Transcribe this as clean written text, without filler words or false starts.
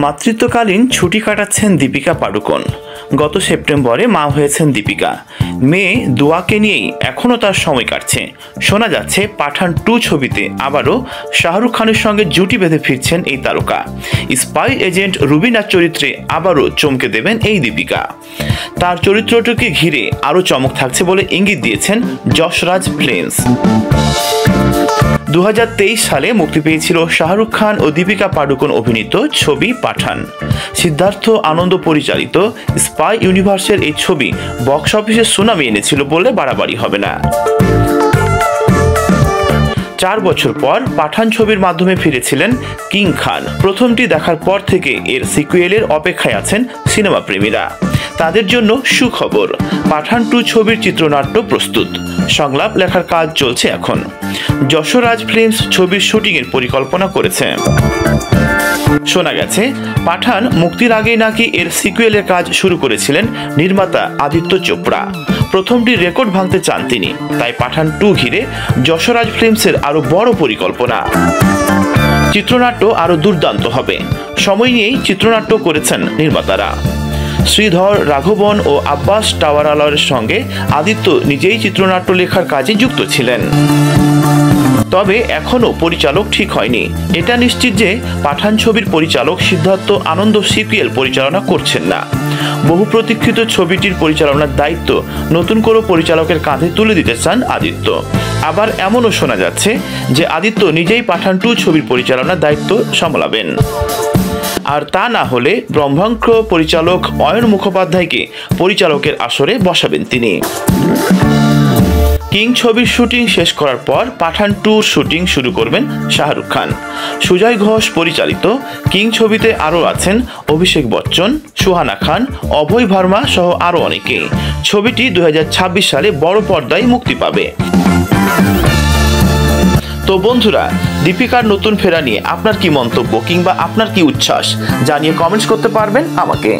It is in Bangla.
মাতৃত্বকালীন ছুটি কাটাচ্ছেন দীপিকা পাড়ুকোন। গত সেপ্টেম্বরে মা হয়েছেন দীপিকা। মেয়ে দোয়াকে নিয়েই এখনও তার সময় কাটছে। শোনা যাচ্ছে পাঠান 2 ছবিতে আবারও শাহরুখ খানের সঙ্গে জুটি বেঁধে ফিরছেন এই তারকা। স্পাই এজেন্ট রুবিনার চরিত্রে আবারও চমকে দেবেন এই দীপিকা। তার চরিত্রটিকে ঘিরে আরও চমক থাকছে বলে ইঙ্গিত দিয়েছেন যশরাজ ফিল্মস। 2023 সালে মুক্তি পেয়েছিল শাহরুখ খান ও দীপিকা পাড়ুকোন অভিনীত ছবি পাঠান। সিদ্ধার্থ আনন্দ পরিচালিত স্পাই ইউনিভার্সের এই ছবি বক্স অফিসে সুনামি এনেছিল বলে বাড়াবাড়ি হবে না। 4 বছর পর পাঠান ছবির মাধ্যমে ফিরেছিলেন কিং খান। প্রথমটি দেখার পর থেকে এর সিকুয়েলের অপেক্ষায় আছেন সিনেমা প্রেমীরা। তাদের জন্য সুখবর, পাঠান 2 ছবির চিত্রনাট্য প্রস্তুত, সংলাপ লেখার কাজ চলছে এখন। যশরাজ ফিল্মস ছবির শুটিংয়ের পরিকল্পনা করেছে। শোনা গেছে পাঠান মুক্তির আগেই নাকি এর সিকুয়েলের কাজ শুরু করেছিলেন নির্মাতা আদিত্য চোপড়া। প্রথমটির রেকর্ড ভাঙতে চান তিনি, তাই পাঠান 2 ঘিরে যশরাজ ফিল্মসের আরো বড় পরিকল্পনা। চিত্রনাট্য আরো দুর্দান্ত হবে। সময় নিয়েই চিত্রনাট্য করেছেন নির্মাতারা। শ্রীধর রাঘবন ও আব্বাস টাওয়ারওয়ালার সঙ্গে আদিত্য নিজেই চিত্রনাট্য লেখার কাজে যুক্ত ছিলেন। তবে এখনও পরিচালক ঠিক হয়নি। এটা নিশ্চিত যে পাঠান ছবির পরিচালক সিদ্ধার্থ আনন্দ সিকুয়েল পরিচালনা করছেন না। বহু প্রতীক্ষিত ছবিটির পরিচালনার দায়িত্ব নতুন কোনো পরিচালকের কাঁধে তুলে দিতে চান আদিত্য। আবার এমনও শোনা যাচ্ছে যে আদিত্য নিজেই পাঠান 2 ছবির পরিচালনার দায়িত্ব সামলাবেন। আর তা না হলে ব্রহ্মাঙ্ক পরিচালক অয়ন মুখোপাধ্যায়কে পরিচালকের আসরে বসাবেন তিনি। কিং ছবির শুটিং শেষ করার পর পাঠান 2 শুটিং শুরু করবেন শাহরুখ খান। সুজয় ঘোষ পরিচালিত কিং ছবিতে আরও আছেন অভিষেক বচ্চন, সুহানা খান, অভয় ভার্মা সহ আরও অনেকে। ছবিটি 2026 সালে বড় পর্দায় মুক্তি পাবে। তো বন্ধুরা, দীপিকার নতুন ফেরা নিয়ে আপনার কি মন্তব্য কিংবা আপনার কি উচ্ছ্বাস জানিয়ে কমেন্টস করতে পারবেন আমাকে।